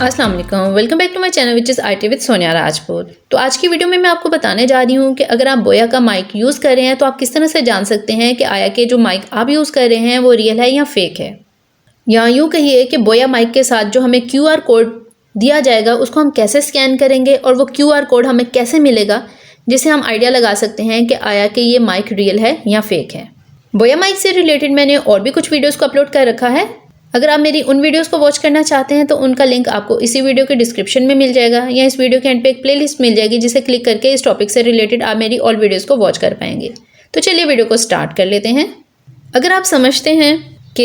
अस्सलाम वालेकुम, welcome back to my channel which is IT with Sonia Rajput. तो आज की वीडियो में मैं आपको बताने जा रही हूँ कि अगर आप बोया का माइक यूज़ कर रहे हैं तो आप किस तरह से जान सकते हैं कि आया कि जो माइक आप यूज़ कर रहे हैं वो रियल है या फेक है। या यूँ कहिए कि बोया माइक के साथ जो हमें QR कोड दिया जाएगा उसको हम कैसे स्कैन करेंगे और वो QR कोड हमें कैसे मिलेगा, जिससे हम आइडिया लगा सकते हैं कि आया कि ये माइक रियल है या फेक है। बोया माइक से रिलेटेड मैंने और भी कुछ वीडियोज़ को अपलोड कर रखा है। अगर आप मेरी उन वीडियोस को वॉच करना चाहते हैं तो उनका लिंक आपको इसी वीडियो के डिस्क्रिप्शन में मिल जाएगा या इस वीडियो के एंड पे एक प्लेलिस्ट मिल जाएगी, जिसे क्लिक करके इस टॉपिक से रिलेटेड आप मेरी ऑल वीडियोस को वॉच कर पाएंगे। तो चलिए वीडियो को स्टार्ट कर लेते हैं। अगर आप समझते हैं कि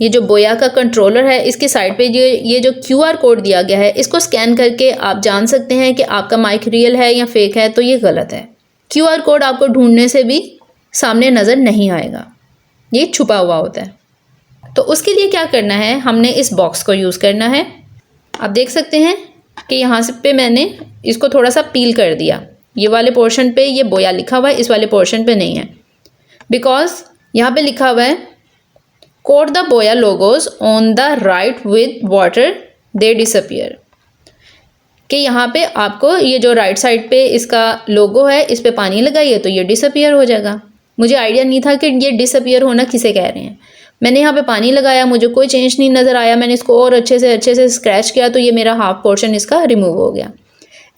ये जो बोया का कंट्रोलर है इसके साइड पे ये जो QR कोड दिया गया है, इसको स्कैन करके आप जान सकते हैं कि आपका माइक रियल है या फेक है, तो ये गलत है। QR कोड आपको ढूंढने से भी सामने नज़र नहीं आएगा, ये छुपा हुआ होता है। तो उसके लिए क्या करना है, हमने इस बॉक्स को यूज़ करना है। आप देख सकते हैं कि यहाँ से पे मैंने इसको थोड़ा सा पील कर दिया। ये वाले पोर्शन पे ये बोया लिखा हुआ है, इस वाले पोर्शन पे नहीं है, बिकॉज यहाँ पे लिखा हुआ है कोट द बोया logos on the right with water they disappear. कि यहाँ पे आपको ये जो राइट साइड पे इसका लोगो है इस पे पानी लगाइए तो ये डिसअपियर हो जाएगा। मुझे आइडिया नहीं था कि ये डिसअपियर होना किसे कह रहे हैं। मैंने यहाँ पे पानी लगाया, मुझे कोई चेंज नहीं नज़र आया। मैंने इसको और अच्छे से स्क्रैच किया तो ये मेरा हाफ पोर्शन इसका रिमूव हो गया।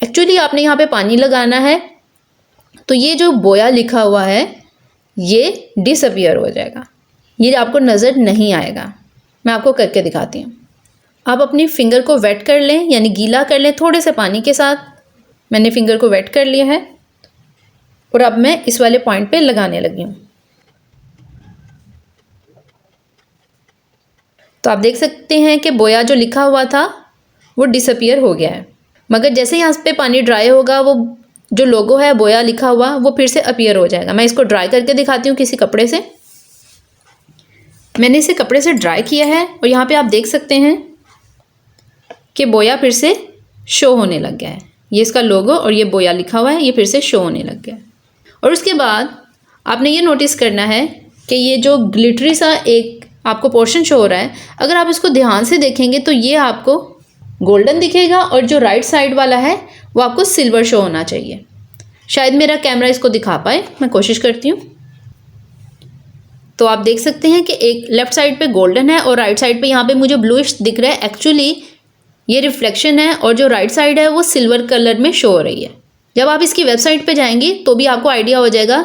एक्चुअली आपने यहाँ पे पानी लगाना है तो ये जो बोया लिखा हुआ है ये डिसअपियर हो जाएगा, ये आपको नज़र नहीं आएगा। मैं आपको करके दिखाती हूँ। आप अपनी फिंगर को वेट कर लें, यानी गीला कर लें थोड़े से पानी के साथ। मैंने फिंगर को वेट कर लिया है और अब मैं इस वाले पॉइंट पे लगाने लगी हूँ। तो आप देख सकते हैं कि बोया जो लिखा हुआ था वो डिसअपियर हो गया है, मगर जैसे यहाँ पे पानी ड्राई होगा वो जो लोगो है बोया लिखा हुआ वो फिर से अपीयर हो जाएगा। मैं इसको ड्राई करके दिखाती हूँ किसी कपड़े से। मैंने इसे कपड़े से ड्राई किया है और यहाँ पे आप देख सकते हैं कि बोया फिर से शो होने लग गया है। ये इसका लोगो और ये बोया लिखा हुआ है, ये फिर से शो होने लग गया है। और उसके बाद आपने ये नोटिस करना है कि ये जो ग्लिटरी सा एक आपको पोर्शन शो हो रहा है, अगर आप इसको ध्यान से देखेंगे तो ये आपको गोल्डन दिखेगा और जो राइट साइड वाला है वो आपको सिल्वर शो होना चाहिए। शायद मेरा कैमरा इसको दिखा पाए, मैं कोशिश करती हूँ। तो आप देख सकते हैं कि एक लेफ्ट साइड पे गोल्डन है और राइट साइड पे यहाँ पे मुझे ब्लूइश दिख रहा है। एक्चुअली ये रिफ्लेक्शन है और जो राइट साइड है वो सिल्वर कलर में शो हो रही है। जब आप इसकी वेबसाइट पे जाएंगी तो भी आपको आइडिया हो जाएगा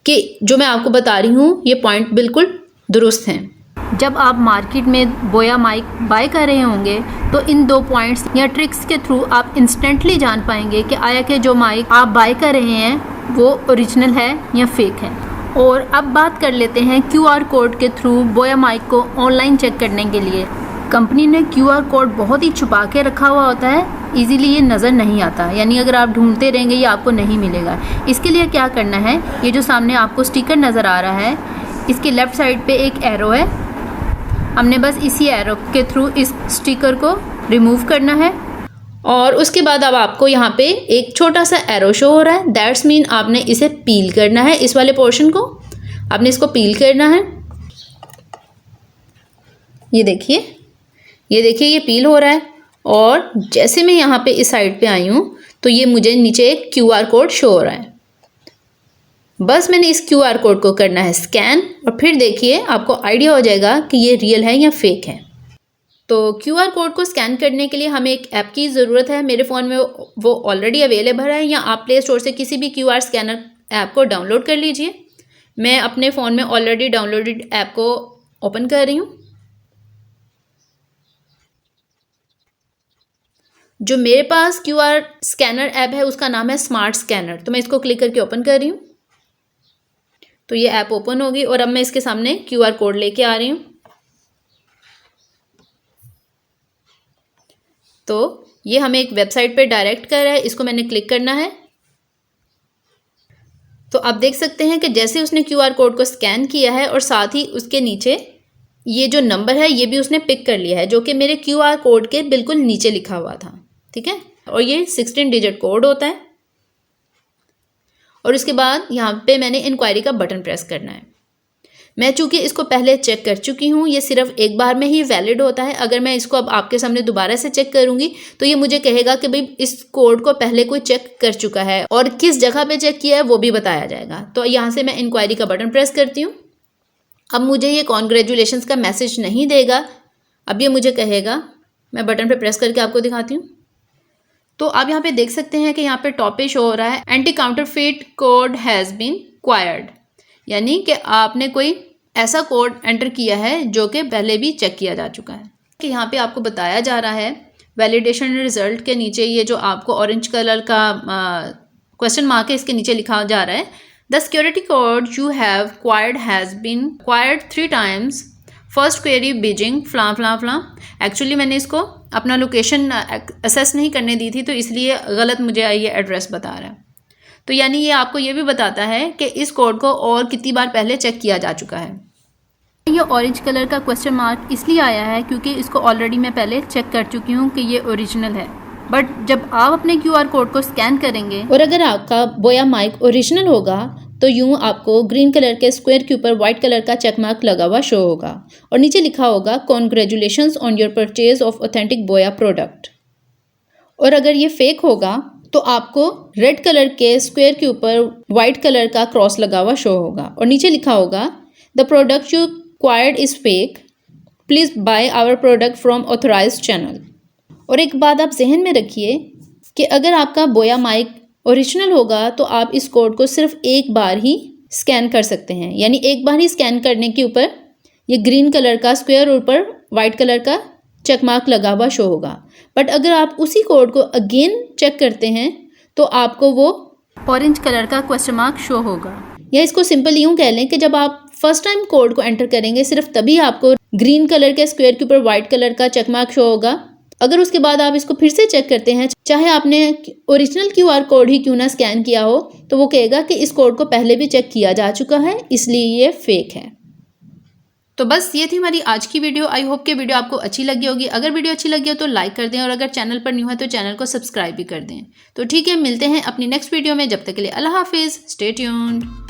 कि जो मैं आपको बता रही हूँ ये पॉइंट बिल्कुल दुरुस्त हैं। जब आप मार्केट में बोया माइक बाय कर रहे होंगे तो इन दो पॉइंट्स या ट्रिक्स के थ्रू आप इंस्टेंटली जान पाएंगे कि आया कि जो माइक आप बाय कर रहे हैं वो ओरिजिनल है या फेक है। और अब बात कर लेते हैं QR कोड के थ्रू बोया माइक को ऑनलाइन चेक करने के लिए। कंपनी ने QR कोड बहुत ही छुपा के रखा हुआ होता है, इजीली ये नज़र नहीं आता, यानी अगर आप ढूंढते रहेंगे ये आपको नहीं मिलेगा। इसके लिए क्या करना है, ये जो सामने आपको स्टिकर नज़र आ रहा है इसके लेफ़्ट साइड पे एक एरो है, हमने बस इसी एरो के थ्रू इस स्टिकर को रिमूव करना है। और उसके बाद अब आपको यहाँ पे एक छोटा सा एरो शो हो रहा है, दैट्स मीन आपने इसे पील करना है। इस वाले पोर्शन को आपने इसको पील करना है। ये देखिए ये पील हो रहा है और जैसे मैं यहाँ पे इस साइड पे आई हूँ तो ये मुझे नीचे एक QR कोड शो हो रहा है। बस मैंने इस QR कोड को करना है स्कैन और फिर देखिए आपको आइडिया हो जाएगा कि ये रियल है या फेक है। तो QR कोड को स्कैन करने के लिए हमें एक ऐप की ज़रूरत है। मेरे फ़ोन में वो ऑलरेडी अवेलेबल है, या आप प्ले स्टोर से किसी भी QR स्कैनर ऐप को डाउनलोड कर लीजिए। मैं अपने फ़ोन में ऑलरेडी डाउनलोडेड ऐप को ओपन कर रही हूँ। जो मेरे पास QR स्कैनर ऐप है उसका नाम है स्मार्ट स्कैनर, तो मैं इसको क्लिक करके ओपन कर रही हूँ। तो ये ऐप ओपन होगी और अब मैं इसके सामने QR कोड लेके आ रही हूँ। तो ये हमें एक वेबसाइट पे डायरेक्ट कर रहा है, इसको मैंने क्लिक करना है। तो आप देख सकते हैं कि जैसे उसने QR कोड को स्कैन किया है और साथ ही उसके नीचे ये जो नंबर है ये भी उसने पिक कर लिया है, जो कि मेरे QR कोड के बिल्कुल नीचे लिखा हुआ था, ठीक है। और ये 16 डिजिट कोड होता है। और उसके बाद यहाँ पे मैंने इंक्वायरी का बटन प्रेस करना है। मैं चूंकि इसको पहले चेक कर चुकी हूँ, ये सिर्फ एक बार में ही वैलिड होता है। अगर मैं इसको अब आपके सामने दोबारा से चेक करूंगी तो ये मुझे कहेगा कि भाई इस कोड को पहले कोई चेक कर चुका है और किस जगह पे चेक किया है वो भी बताया जाएगा। तो यहाँ से मैं इंक्वायरी का बटन प्रेस करती हूँ। अब मुझे ये कॉन्ग्रेचुलेशंस का मैसेज नहीं देगा, अब ये मुझे कहेगा, मैं बटन पे प्रेस करके आपको दिखाती हूँ। तो आप यहाँ पे देख सकते हैं कि यहाँ पे टॉप पे शो हो रहा है anti counterfeit code has been queried, यानी कि आपने कोई ऐसा कोड एंटर किया है जो कि पहले भी चेक किया जा चुका है। कि यहाँ पे आपको बताया जा रहा है वैलिडेशन रिजल्ट के नीचे ये जो आपको ऑरेंज कलर का क्वेश्चन मार्क है, इसके नीचे लिखा जा रहा है the security code you have queried has been queried 3 times, first query बीजिंग फ्ला फ्ला फ्ला। एक्चुअली मैंने इसको अपना लोकेशन असेस नहीं करने दी थी, तो इसलिए गलत मुझे ये एड्रेस बता रहा है। तो यानी ये आपको ये भी बताता है कि इस कोड को और कितनी बार पहले चेक किया जा चुका है। ये ऑरेंज कलर का क्वेश्चन मार्क इसलिए आया है क्योंकि इसको ऑलरेडी मैं पहले चेक कर चुकी हूँ कि ये ओरिजिनल है। बट जब आप अपने QR कोड को स्कैन करेंगे और अगर आपका बोया माइक ओरिजिनल होगा तो यूँ आपको ग्रीन कलर के स्क्वायर के ऊपर वाइट कलर का चेक मार्क लगा हुआ शो होगा और नीचे लिखा होगा congratulations on your purchase of authentic बोया प्रोडक्ट। और अगर ये फेक होगा तो आपको रेड कलर के स्क्वायर के ऊपर वाइट कलर का क्रॉस लगा हुआ शो होगा और नीचे लिखा होगा the product you queried is fake, please buy our product from authorised channel. और एक बात आप जहन में रखिए कि अगर आपका बोया माइक ओरिजिनल होगा तो आप इस कोड को सिर्फ एक बार ही स्कैन कर सकते हैं, यानी एक बार ही स्कैन करने के ऊपर ये ग्रीन कलर का स्क्वायर ऊपर वाइट कलर का चेक मार्क लगा हुआ शो होगा। बट अगर आप उसी कोड को अगेन चेक करते हैं तो आपको वो ऑरेंज कलर का क्वेश्चन मार्क शो होगा। या इसको सिंपल यूँ कह लें कि जब आप फर्स्ट टाइम कोड को एंटर करेंगे सिर्फ तभी आपको ग्रीन कलर के स्क्वायर के ऊपर वाइट कलर का चेक मार्क शो होगा। अगर उसके बाद आप इसको फिर से चेक करते हैं, चाहे आपने ओरिजिनल QR कोड ही क्यों ना स्कैन किया हो, तो वो कहेगा कि इस कोड को पहले भी चेक किया जा चुका है, इसलिए ये फेक है। तो बस ये थी हमारी आज की वीडियो। आई होप कि वीडियो आपको अच्छी लगी होगी। अगर वीडियो अच्छी लगी हो तो लाइक कर दें और अगर चैनल पर न्यू है तो चैनल को सब्सक्राइब भी कर दें। तो ठीक है, मिलते हैं अपनी नेक्स्ट वीडियो में। जब तक के लिए अल्लाह हाफिज़, स्टे ट्यून्ड।